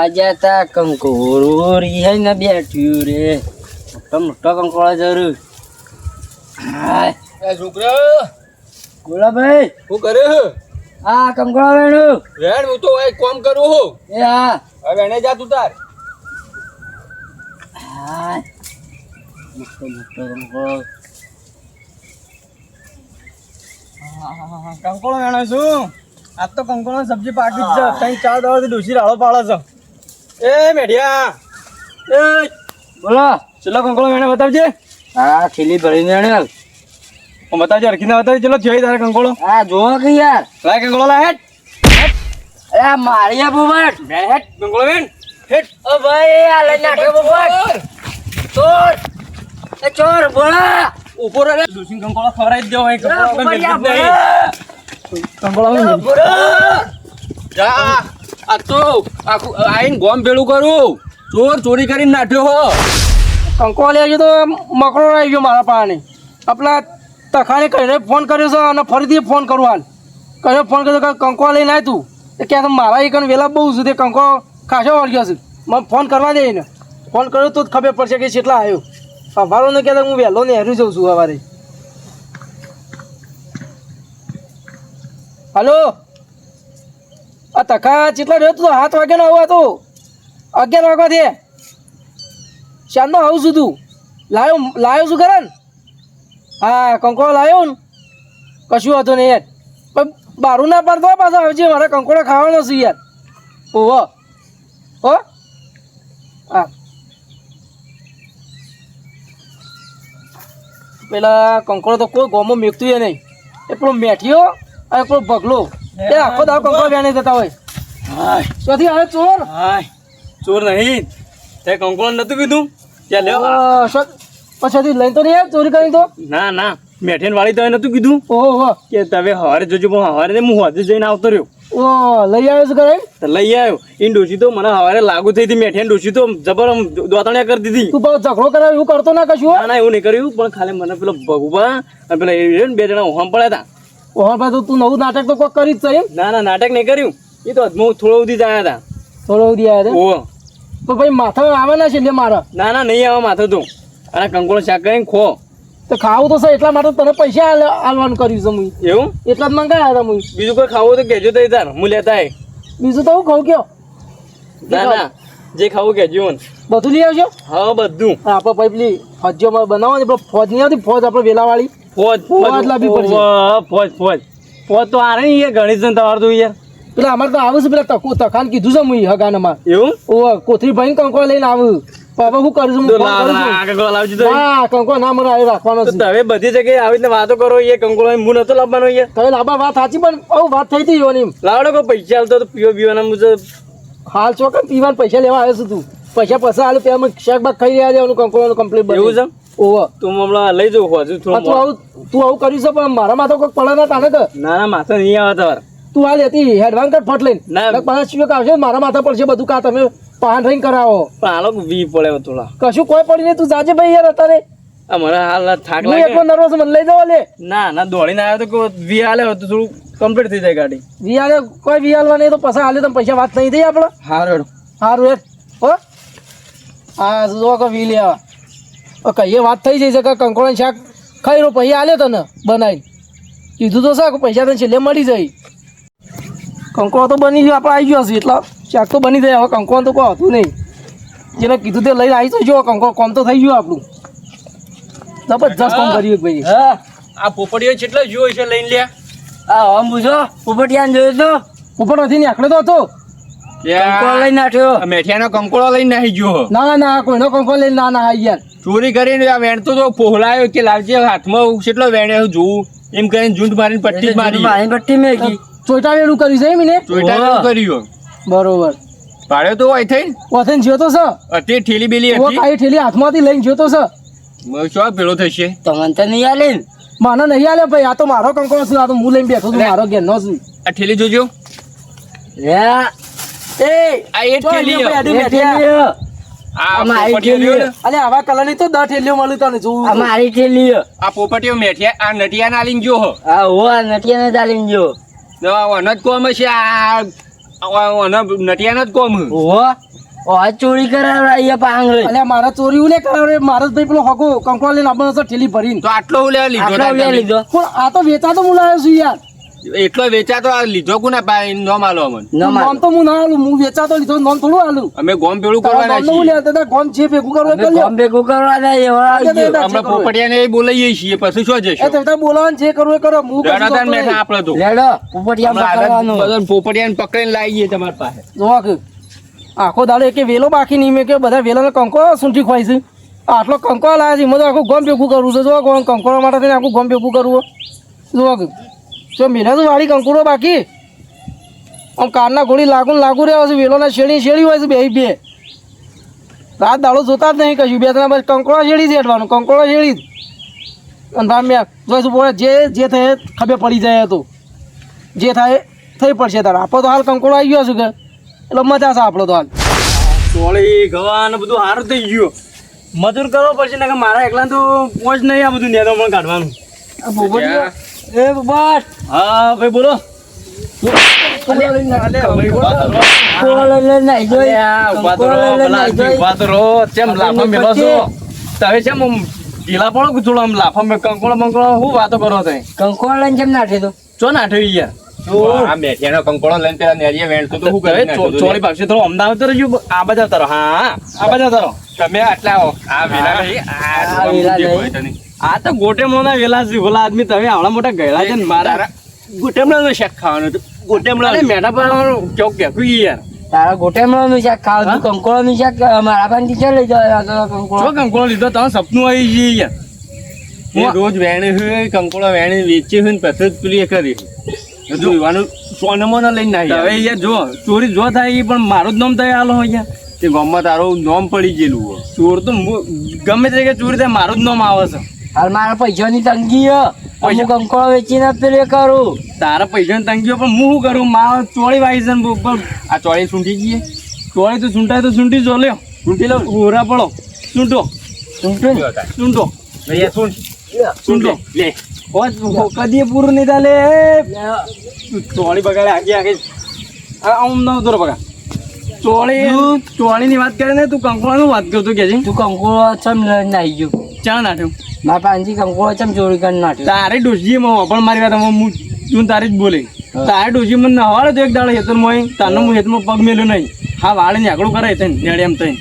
આજા તા કંકોરો રીહે ને બેઠ્યું રે મોટો કંકોળો જરૂર હાય એ છોકરા બોલા ભાઈ શું કરે હે આ કંકોળો વેણું વેણ હું તો એક કામ કરું હું એ હા હવે વેણે જા તું તાર હાય મોટો કંકોળો કંકોળો વેણે છું આજ તો કંકોળો સબ્જી પાકી જ છે ત્રણ ચાર દાડાથી ડોસી રાળો પાડે છે એ મેઢિયા એ બોલો ચલો કંકોળો વેણે બતાવજે હા થેલી ભરીને વેણ્યો બતાવજે હરખીને બતાવજે ચલો જોઈ તારે કંકોળો આ જોવો કે યાર લાય કંકોળો લાય હેટ અરે મારિયા બોબટ વેણ હેટ કંકોળો વેણ હેટ ઓ ભાઈ આ લઈ નાખ્યો બોબટ ચોર એ ચોર બોલા ઉપર રે ડોસી કંકોળો ખવરાઈ જ દેવો હોય કંકોળો આપણે મેળવી જ નહીં કંકોળો જા આ તો આખું આઈને ગોમ ભેળું કરું ચોર ચોરી કરીને નાઠ્યો હો કંકોળો લેજો તો મકરો આવી ગયો મારા પાણી આપણા તખાને કહીને ફોન કર્યો છે અને ફરીથી ફોન કરું હાલ કયો ફોન કર્યો કે કંકોળો લઈને આય તું એ કે મારા એક વેલા બહુ છે તે કંકોળો ખાસો વળગ્યો છે મને ફોન કરવા દે ને ફોન કર્યો તો જ ખબર પડશે કે કેટલા આવ્યો સવારો ને કહેતા હું વહેલો ને હેરું જઉં છું સવારે હલો આ તખા ચેટલા રહ્યો તું 7 વાગ્યાનો આવો હતો 11 વાગ્યાથી શાનનો આવું છું તું લાવ્યો શું કરે ને હા કંકોળો લાવ્યો ને કશું હતું નહીં યાર પણ બારું ના પડતો પાછો આવજે મારે કંકોળો ખાવાનો છે યાર ઓહો હો હા પેલા કંકોળો તો કોઈ ગોમો મેકતું નહીં એ પેલો મેઠિયો અને પેલો ભગલો એ આખો દાવ કંકોળો વેણી જતા હોય હાય ક્યાંથી આવે ચોર હાય ચોર નહીં તે કંકોળો નતું કીધું ત્યાં લેવો પછી લઈને તો નહીં આવે ચોરી કરી તો ના ના મેઠિયાન વાળી તો નતું કીધું ઓહો કે તમે હવારે જોજો પણ હવારે હું હોજે જઈને આવતો રહ્યો ઓ લઈ આવ્યો છે કરે તો લઈ આવ્યો ઈન ડોસી તો મને હવારે લાગુ થઈ હતી મેઠિયાન ડોસી તો જબર દોતણ્યા કરી દીધી તું બહુ ઝઘડો કરાવ એવું કરતો ના કશું ના એવું નહીં કર્યું પણ ખાલી મને પેલો ભગુબા અને પેલા એ બે જણા ઓહમ પડ્યા હતા ઓહમ પડ્યા તો તું નવું નાટક તો કોઈ કરી જ છે ના ના નાટક નહીં કર્યું એ તો હું થોડો સુધી જ આવ્યા હતા થોડો સુધી આવ્યા હતા ઓ તો ભાઈ માથા આવવાના છે એટલે મારા ના ના નહીં આવવા માથે તો અને કંકોળો શાક કરીને ખો તો ખાવું તો છે એટલા માટે તને પૈસા આલવાનું કર્યું છે હું એવું એટલા જ મંગાયા હતા હું બીજું કોઈ ખાવું તો કહેજો તો તાર હું લેતા આય બીજું તો હું ખાવું કયો ના ના જે ખાવું કહેજો મને બધું લઈ આવજો હા બધું આપણે પેલી ફજ્જોમાં બનાવો ને ફોજ નહીં આવતી ફોજ આપણે વેલાવાળી ફોજ લાવવી પડશે ફોજ તો આ રહી યાર ગણેશ ને તમારે તો યાર પેલા અમારે તો આવે છે પેલા તખાન કીધું છે હું હગાનામાં એવું ઓ કોથરી ભાઈ કંકોળો લઈને આવું હવે શું કરું છું કંકોળો ના મને રાખવાનો છે હવે બધી જગ્યાએ આવી રીતે વાતો કરો એ કંકોળો હું નતો લાવવાનો તમે લાંબા વાત સાચી પણ વાત થઈ હતી એની લાવડો કોઈ પૈસા હાલતો તો પીવો પીવાના મુજબ હાલ છો કે પીવાના પૈસા લેવા આવ્યો છું તું પૈસા પૈસા હાલ પેલા શાક બાગ ખાઈ રહ્યા છે કંકોળો કમ્પ્લીટ એવું છે ઓહો તું હમણાં લઈ જવું હજુ થોડું તું આવું કર્યું છે પણ મારા માથે કોઈ પડે ના તાને કે ના માથે નહીં આવે તમારે તું હાલ હતી હેડવાન કર ફટ લઈને ના પાછા શિવક આવશે મારા માથા પડશે બધું કા તમે પાન રહીને કરાવો પણ હાલો વી પડે થોડા કશું કોઈ પડી નહીં તું જાજે ભાઈ યાર અત્યારે અમારે હાલ થાક લાગે એટલો નર્વસ મને લઈ જવા લે ના ના દોડીને આવ્યો તો વી હાલે તો થોડું કમ્પ્લીટ થઈ જાય ગાડી વી હાલે કોઈ વી હાલવા નહીં તો પછી હાલે તમે પૈસા વાત નહીં થઈ આપણે હારું હારું હેડ હો હા જો કે વી લેવા કહીએ વાત થઈ જાય છે કે કંકોળા શાક ખાઈ રહ્યો પૈસા હાલ્યો તને બનાવી કીધું તો શાક પૈસા તને છેલ્લે મળી જાય કંકોળો તો બની ગયો આપણે આવી ગયો હશે એટલા શાક તો બની જાય હવે કંકોળો તો કોઈ હતું નહીં જેને કીધું તે લઈને આવી તો જો કંકોળો કોમ તો થઈ ગયું આપણું જબરજસ્ત કામ કર્યું ભાઈ હા આ પોપડીઓ કેટલા જોયો છે લઈને લે આ હમ પૂછો પોપટિયાને જોયો તો પોપટ નથી નીકળ્યો તો હતો કંકોળો લઈને નાખ્યો મેઠિયાનો કંકોળો લઈને નાહી ગયો ના ના કોઈનો કંકોળો લઈને ના ના યાર ચોરી કરીને આ વેણતો તો પોહલાયો કે લાવજે હાથમાં કેટલો વેણ્યો જોવું એમ કરીને ઝૂંટ મારીને પટ્ટી મારી પટ્ટી મેકી ચોઈટા વેડું કર્યું છે મીને ચોઈટા વેડું કર્યું બરોબર પાડ્યો તો હોય થઈ ઓથેન જ્યો તો છે અતે ઠેલી બેલી હતી કાઈ ઠેલી હાથમાંથી લઈને જ્યો તો છે શું ભેળો થશે તમને તો નહીં આલે મને નહીં આલે ભાઈ આ તો મારો કંકોળો છે આ તો હું લઈને બેઠો છું મારો ઘેર નો છું આ ઠેલી જોજો એ આ એ ઠેલી આ મારી ઠેલી અલે આવા કલરની તો 10 ઠેલીઓ મળી તને જોવું આ મારી ઠેલી આ પોપટીઓ મેઠિયા આ નટિયા ના લીન જો હો આ હો આ નટિયા ના લીન જો નવા વનત કોમ છે આ નટિયાનો જ કોમ હે. ઓહો ઓ આ ચોરી કરાવડાવી પાંગરે અલ્યા મારા ચોરી ઉલે કરાવે મારા ભાઈ પેલો હગો કંકોળો લઈને આપણો તો ઠેલી ભરીને તો આટલો લેવા લીધો આટલા ના ઉલ્યા તમે? લીધો પણ આ તો વેચાતો હું લાવ્યો છું યાર એટલો વેચાતો આ લીધો કોના પાસે નોમ આલો અમને. ન નામ માર તો હું ના આલું હું વેચાતો લીધો નામ થોડું આલું અમે ગોમ પેલું તારા કરવાના ગામનું હું છીએ. લેતા હતા, ગામ જે ભેગું કરવું એ કરી લ્યો. ગામ ભેગું કરવા જાય એવા આવજો. હમણાં પોપટિયાને એ બોલાવીએ છીએ પછી શું એ જશો તો તારે બોલાવાનું જે કરવું એ કરો હું કશું દાડા કરતો મેઠા નહીં. આપણે તો લેડો ઉપરથી પકડવાનું બધા પોપટિયાને પકડીને લાવીએ તમારી પાસે. જોવા કે આખો દાડો એકે વેલો બાકી નહીં મેં કે બધા વેલાને કંકો સૂંઠી ખવાય છે આટલો કંકો લાવ્યા છે મેં તો આખું ગમ ભેગું કરવું છે જો કંકોડો માટે થઈને આખું ગમ ભેગું કરવું જોવા કે જો મેરા તો વાળી કંકોડો બાકી આમ કારના ગોળી લાગુ રહ્યા છે વેલોના શેડી હોય છે બે રાત દાડો જોતા જ નહીં કશું બે ત્રણ બસ કંકોડો શેડી જ હેઠવાનું કંકોડો શેડી જ અને રામ્યા જોઈશું બોલે જે થાય ખબર પડી જાય તો જે થાય થઈ પડશે તારે આપણો તો હાલ કંકોડો આવી ગયો છે કે એટલે મજા છે આપણો તો હાલ ચોળી ગવા ને બધું સારું થઈ ગયું મજૂર કરવો પડશે ને કે મારા એકલા તો પહોંચ નહીં આ બધું નેતો પણ કાઢવાનું એ બસ હા ભાઈ બોલો કોળો લઈને નાઈ જોઈ. કંકોડો લઈને નાઈ જોઈ. ઢીલા પડો થોડો આમ લાફા મેં કંકોળો બંકોળો શું વાતો કરો તમે કંકોડો લઈને કેમ નાખી દો ચો નાઠવી યાર આ મેઠિયાનો કંકોળો લઈને પેલા નેરીએ વેણતો તો શું કરે ચોળી ભાગશે થોડો અમદાવાદ તો રહેજો આ બાજુ તારો હા આ બાજુ તારો તમે આટલા આવો. આ વેલા નહીં, આ વેલા જે નહીં. હોય તને. આ તો ગોટેમણો વેલા છે ભલા આદમી તમે આવડા મોટા ગયેલા છે ને મારા ગોટેમડાનો શાક ખાવાનું હતું. ગોટેમડા અરે મેઠા પર ચોક કે યાર તારા ગોટેમડાનું શાક ખાવ તું કંકોડોનું શાક મારા પાસેથી ચાલ લઈ જાવ કંકોડો ચો કંકોળો લીધો તમે સપનું આવી ગયું યાર એ રોજ વેણે હોય કંકોળો વેણે વેચે હોય ને પછી જ પેલી એ કરી જોવાનું સોનમોનો લઈને ના હવે આવી. યાર જો ચોરી જો થાય ઈ પણ મારું જ નામ થાય હાલો યાર તે ગામમાં તારું નોમ પડી ગયેલું હોય. ચોર તો ગમે તે કે ચોરી થાય મારું જ નામ આવે છે હાલ મારા પૈસાની તંગી હે હું કંકોડો વેચીને પેલું કરું તારા પૈસાની તંગીઓ પણ હું શું કરું મારા ચોળી વાઈ છે ને પણ આ ચોળી સૂંઠી ગઈ. ચોળી તો સૂંટાય તો સૂંટી જો લ્યો સૂંઠી લઉં. હોરા પડો સૂંટો સમજ્યો ને? સૂંટો લઈ આ સૂંઠ. સૂંટો લે. કદી પૂરું નહીં ચાલે ચોળી બગાડે આખી આખી આમ ન ઉતરો બગા ચોળીની વાત કરે ને તું કંકોડાની વાત કરતો કે છે તું કંકોડો ચમ લઈને નાઈ ગયો ચા નાઠ્યું મારા પાસેથી કંકોડો ચમ ચોરી કરીને નાખ્યો તારે ડોસી પણ મારી વાત હું તું તારી જ બોલે તારે ડોસી મને નવાડે તો એક દાડો હેતર મોય તારનો હું હેતમાં પગ મેલ્યો નહીં હા વાળે ને આગળ કરે થઈને નેડે એમ થઈને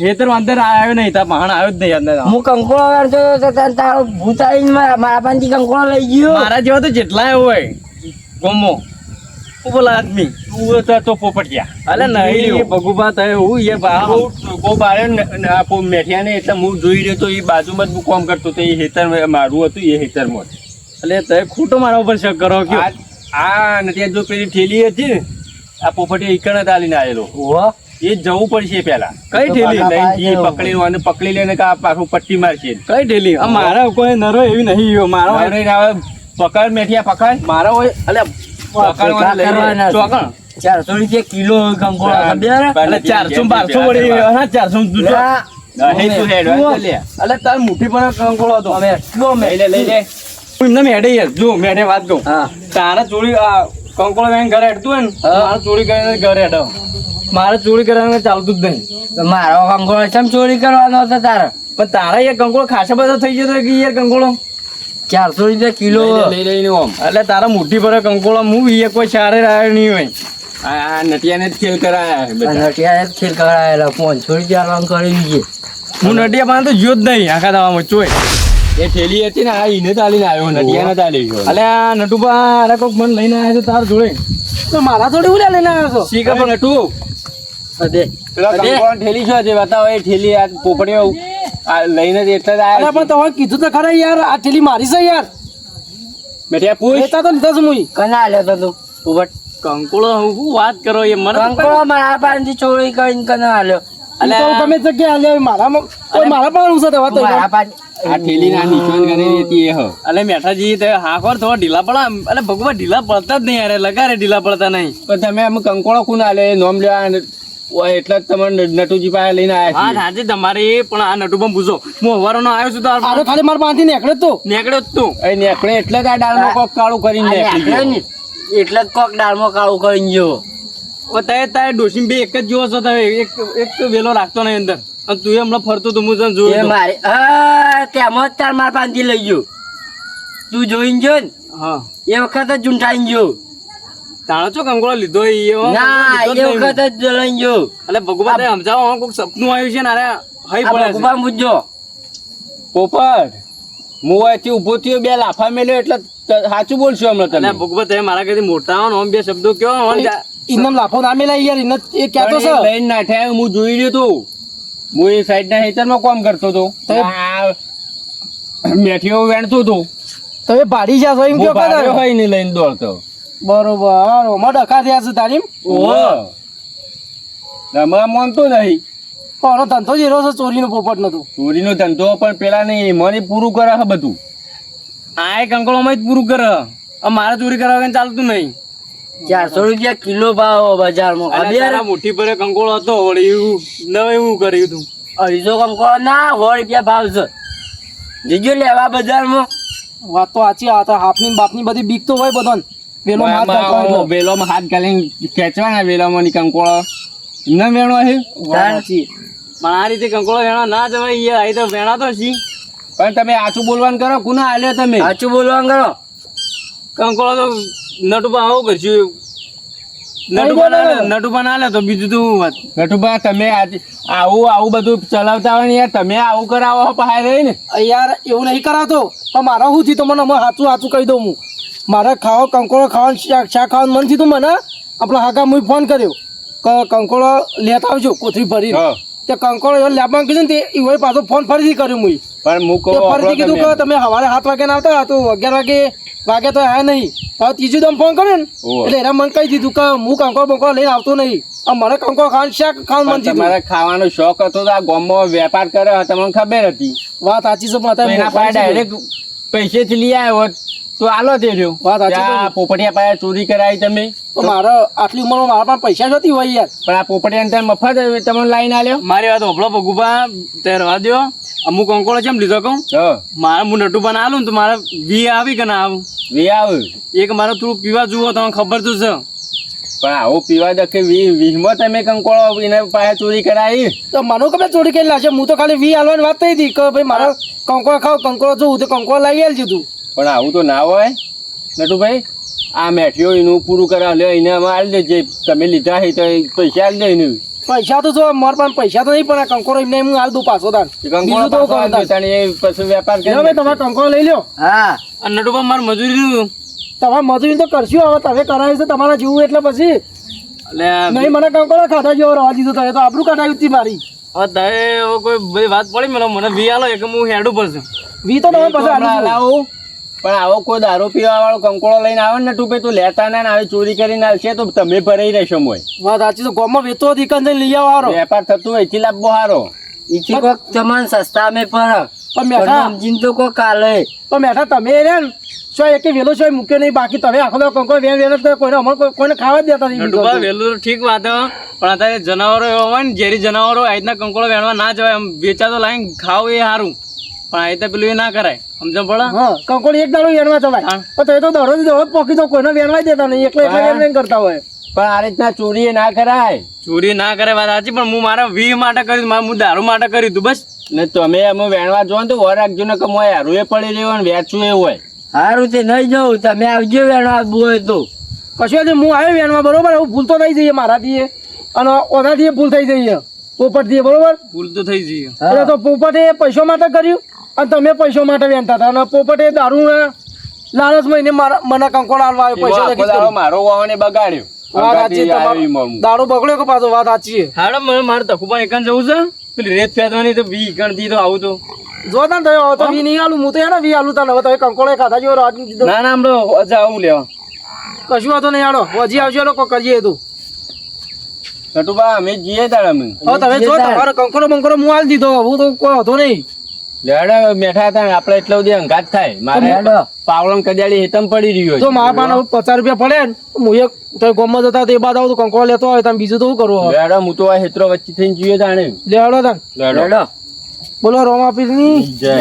હેતર અંદર આવ્યો નહીં તાર પહાણ આવ્યો જ નહીં અંદર હું કંકોડો વાળતો હતો તો તારો ભૂત આવીને મારા પાસેથી કંકોડો લઈ ગયો મારા જેવા તો જેટલા હોય ગમો શું બોલા આદમી તું તો પોપટિયા. અલે નહીં ભગુભા થાય હું યાર બા બહુ બારે મેઠિયાને એટલે હું જોઈ રહ્યો તો એ બાજુમાં જ હું કામ કરતો તો એ હેતર મારું હતું એ હેતરમાં જ. એટલે તે ખોટો મારા ઉપર શક કરો કે આ નથી જો પેલી ઠેલી હતી ને આ પોપટી ઈકણ ચાલીને આવેલો ઓહો એ જ જવું પડશે પેલા કઈ ઠેલી પકડી લઈને કે આ પાછું પટ્ટી મારશે. કઈ ઠેલી આ મારા કોઈ નરો એવી નહીં મારો પકડ મેઠિયા પકડ. મારા હોય એટલે કરવાના છે. ચોકણ 400 રૂપિયા કિલો કંકોડો ખબર હે? એટલે 400 1200 વળી હા 400 લા, અહીં તું હેડ વાંચ લે. એટલે તાર મુઠ્ઠી પર કંકોળો હતો અમે એટલો મેં લઈ લે. હું એમને મેડે યાર જો મેડે વાત કહું હા તારા ચોરી આ કંકોળો વેણ ઘરે હેડતું હોય ને મારે ચોરી કરીને ઘરે હેડો મારે ચોરી કરવાનું ચાલતું જ નહીં તો મારો કંકોડો ચમ ચોરી કરવાનો હતો તારે પણ તારા યાર કંકોળો ખાસા બધા થઈ જતો કે યાર કંકોળો 400 રૂપિયા કિલો લઈ લઈને ઓમ એટલે તારા મુઠ્ઠી પર કંકોળો હું એ કોઈ સારે રહ્યો નહીં હોય આ નટિયાને જ ખેલ કરાયા બધા. અને ત્યાં ખેલ કરાયેલા 500 રૂપિયા આલવાનું કરી દીજે હું નટિયા પાસે તો જ્યો જ નહીં આખા દાવામાં ચોય એ ઠેલી હતી ને આ ઈને ચાલીને આવ્યો નટિયાને ચાલી ગયો. અલે આ નટુબા અરે કોક મને લઈને આવ્યા છે તાર જોડે તો મારા થોડી ઉલ્યા લઈને આવ્યો છો શીખા પણ નટુ અદે પેલા કંકોડાની ઠેલી શું છે બતાવો એ ઠેલી આ પોપડીઓ આ લઈને જ એટલે જ અરે આવ્યા પણ તમે કીધું તો ખરા યાર આ ઠેલી મારી છે યાર મેઠિયા પૂછ. વેચા તો લીધા છે મુઈ કના આલ્યો તો તું ઉભટ કંકોળો હું વાત કરો એ મને કંકોડો મારા પાસેથી ચોરી કરીને કના આલ્યો અને તો ગમે તે જગ્યાએ હાલ્યા મારામાં કોઈ મારા પણ ઉસા દવા તો મારા પાસે આ ઠેલી ના નિશાન કરેલી હતી એ હ. અલે મેઠાજી તે હાકર થોડા ઢીલા પડા અલે ભગવાન ઢીલા પડતા જ નહીં યાર લગારે ઢીલા પડતા નહીં પણ તમે આમ કંકોડો કોણ આલે નોમ લેવા અને એટલે જ તમને નટુજી પાસે લઈને હા આવ્યા સાચી તમારી પણ આ નટુબા પૂછો હું હવારનો આવ્યો છું તો આરો ખાલી મારા પાસેથી નીકળે તો નીકળ્યો જ તું છીએ. એ નેકળે એટલે જ આ ડાળમાં કોક કાળું કરીને આલે નીકળી આકડે ગયો. ને એટલે જ કોક દાળમાં કાળું કરીને ગયો. તારે ડોશી બે એક જ જોવો છો તમે એક તો વેલો રાખતો નહીં અંદર અને તું હમણાં ફરતો તો હું તને એ જોયું મારે તેમાં જ તાર માર પાંથી લઈ ગયો. તું જોઈને જો ને હા એ વખત જ ઝૂંટાઈને ગયો. તાણો છો કંકોળો લીધો એ ના એ વખત જ લઈને ગયો. એટલે ભગવાન સમજાવો કોઈક સપનું આવ્યું છે ને અરે હઈ આ પડે ભગવાન પૂછજો. પોપટ હું અહીંથી ઊભો થયો બે લાફા મેલ્યો એટલે સાચું બોલશો હમણાં અને તમે ભગવાન તમે મારા કદી મોટા હો ને આમ બે શબ્દો કયો ઇન્દમ લાફો ના મેલા યાર ઇન એ કહેતો છે પણ એ લઈને નાઠ્યા હું જોઈ રહ્યો તો હું એ સાઈડના ખેતરમાં કામ કરતો હતો આ મેઠીઓ વેણતો હતો તમે ભાડી જા છો એમ હું કયો ભાડ્યો કદાચ હોય ને લઈને દોડતો બરોબર ઓમાં ડખા થયા છે તારીમ ઓહો રમવા માંગતો નહીં પણ ધંધો જ એરો છે ચોરીનો પોપટ નતું ચોરીનો ધંધો પણ પેલા નહીં મને પૂરું કરે છે બધું આ કંકોળોમાં જ પૂરું કરે મારે ચોરી કરવા ચાલતું નહીં 400 રૂપિયા કિલો ભાવ બજારમાં. અને ખબર? તારા મુઠ્ઠી પર કંકોળો હતો વળી એવું નવે એવું કર્યું તું 250 કંકોડો ના 100 રૂપિયા ભાવ છે. જજો લેવા બજારમાં. વાત તો સાચી આ તો હાફની ને બાપની બધી બીક તો હોય બધાને પેલો હાથ રાખવાનો એટલે. વેલોમાં હાથ ગાલીને ખેંચવાના વેલામાં ની કંકોળો ન વેણો છે વાત સાચી. પણ આ રીતે કંકોળો વેણા ના જવાય યાર અહીં તો વેણાતો છી પણ તમે આછું બોલવાનું કરો કુના આલ્યો તમે સાચું બોલવાનું કરો. કંકોળો તો નટુબા આવું કરશું નટુબા ના લે તો બીજું તો હું વાત નટુભા તમે આજે આવું બધું ચલાવતા હોય ને યાર તમે આવું કરાવો પહાડ રહી ને યાર એવું નહીં કરાતો પણ મારા શું થયું મને હમણાં સાચું કહી દઉં હું મારે ખાવો કંકોળો ખાવાનું શાક ખાવાનું મન થયું મને આપણા હાકા મુઈ ફોન કર્યો કે કંકોળો લેતા આવજો કોથળી ભરી હા. તે કંકોળો એવો લેવાનું કીધું ને તે એવો પાછો ફોન ફરીથી કર્યો મુઈ પણ હું કહું તે ફરીથી આપણો કીધું કે તમે સવારે 7 વાગે ના આવતા તો 11 વાગે તો આયા નહીં હવે ત્રીજું દમ ફોન કર્યો ને ઓહો. એટલે એના મને કહી દીધું કે હું કંકોળો બંકોળો લઈને આવતો નહીં આ મને કંકોળો ખાવાનું શાક ખાવાનું મન પણ થયું તમારે ખાવાનો શોખ હતો તો આ ગામમાં વેપાર કર્યો તમને ખબર હતી વાત સાચી છે પણ તો એના પાસે અત્યારે ડાયરેક્ટ પૈસેથી લઈ આવ્યો હોત તો આલો તે રહ્યો વાત સાચી તો. આ પોપટિયા પાસે ચોરી કરાવી તમે તો મારે આટલી ઉંમરમાં મારા પાસે પૈસા જતી હોય યાર પણ આ પોપટિયાને તમે મફત તમને લાઈન આલ્યો મારી વાત હોભળો ભગુભા તે રહેવા દ્યો અમુક કંકોળો કેમ લીધો કહું હા મારે હું નટુબા ના આલું ને તો મારે વી આવી કે ના આવું વી આવ એક મારે થોડું પીવા જુઓ તમને ખબર તો છે પણ આવું પીવા દકે વીસમાં તમે કંકોળો એને પાસે ચોરી કરાવી તો મને કદાચ ચોરી કરી લાશે હું તો ખાલી વી હાલવાની વાત થઈ હતી કે ભાઈ મારા કંકોળો ખાવ કંકોળો જોવું તો કંકોળો લાવી આલજો તું પણ આવું તો ના હોય નટુભાઈ આ મેઠીઓ એનું પૂરું કરાવ લે એને અમે આલી દેજે તમે લીધા છે તો એ પૈસા આલી દે એનું પૈસા તો જો મારા પાસે પૈસા તો નહીં પણ આ કંકોળો એમને હું હાલ દઉં પાછો તાર બીજું તો કંકોળો કહું તાર. એ પછી વેપાર લ્યો ભાઈ તમારે કંકોળો લઈ લ્યો હા અને નટુબા મારે મજૂરી તમારે મજૂરી તો કરશું હવે તમે કરાવી છે તમારા જેવું એટલે પછી એટલે નહીં મને કંકોળો ખાધા જેવો રવા દીધો તમે તો આબરૂ કાઢાવી હતી મારી હવે તારે એવો કોઈ બધી વાત પડી મને વી આલો એક હું હેડું પડશે વી તો તમે પછી હમણાં આલું છું. લાવું પણ આવો કોઈ દારૂ પીવા વાળો કંકોળો લઈને આવે ને નટુભાઈ તો લેતા ના ને આવી ચોરી કરીને આવશે તો તમે ભરાઈ રહેશો મોય વાત સાચી તો ગામમાં વેચતો હતી કંઈ લઈ આવો હારો વેપાર થતું હોય એથી લાભો હારો ઈથી કોક તમને સસ્તા મેં ફરક. પણ મેઠા સમજીને તો કોક કાલે. પણ મેઠા તમે રે ને શું એકે વેલો શું મૂક્યો નહીં બાકી તમે આખો દાડો કંકોળો વેણ વેણ તો કોઈને અમારે કોઈને ખાવા જ દેતા નહીં નટુબા વહેલું તો ઠીક વાત હે, પણ અત્યારે જનાવરો એવા હોય ને ઝેરી જનાવરો આ રીતના કંકોળો વેણવા ના જવાય આમ વેચાતો લાઈને ખાવ એ સારું પણ આ રીતે પેલું એ ના કરાય સમજ પડે હા કંકોડી એક દાડો વેણવા જવાય હા. પણ તમે તો દડો પોકી તો કોઈને વેણવા જ દેતા નહીં એકલા હા. વેણ કરતા હોય પણ આ રીતના ચોરી ના કરાય ચોરી ના કરે વાત સાચી પણ હું મારા વી માટે કર્યું હું દારૂ માટે કર્યું તું બસ ને તમે અમે વેણવા જો ને તો વર રાખજો ને કે મોય હારું એ પડી રહ્યો ને વેચવું એ હોય સારું તે નહીં જવું તમે આવજો વેણવા આવવું હોય તો. કશું નથી હું આવ્યો વેણવા બરોબર એવું ભૂલ તો થઈ જઈએ મારાથી અને ઓનાથી ભૂલ થઈ જઈએ પોપટથી બરોબર ભૂલ તો થઈ જઈએ એટલે તો પોપટે પૈસા માટે કર્યું અને તમે પૈસા માટે વેણતા હતા અને પોપટે દારૂ લાલચમાં એને મને કંકોડ આલવા આવ્યો પૈસા આખો નથી દાડો કર્યું. મારો વાવને બગાડ્યો વાત સાચી અંગાથી તમારો આવી મોં. દારૂ બગડ્યો કે પાછો વાત સાચી છે હાડો મારે તખુબા એકન જવું છે પેલી રેત ફેંદવાની તો વી ગણતી તો આવું તો જો તાન તમે હવે તો વી નહીં આલું હું તો યાર વી આલું તાન હવે તમે કંકોડે ખાધા જેવો રાત દીધો ના ના હમણાં જાવું લેવા કશું વાતો નહીં આડો હજી આવજો લોકો કરીએ તું નટુબા અમે જઈએ તાળ અમે હવે તમે જો તમારો કંકોડો બંકોડો હું આલી દીધો હું તો કોઈ હતો નહીં લેડો બેઠા હતા ને આપણે એટલો બધી અંગાત થાય મારે પાવલમ કજાડી હેતમ પડી રહ્યો તો મારા પાસે 50 રૂપિયા પડે ને હું એક તો ગોમમાં જતા તે બાદ આવું તો કંકોડો લેતો હોય તમે બીજું તો શું કરવું હવે લેડો હું તો આ હેતરો વચ્ચે થઈને જોઈએ જાણે લેવડો તાન લેડો બોલો રોમા પીરની જય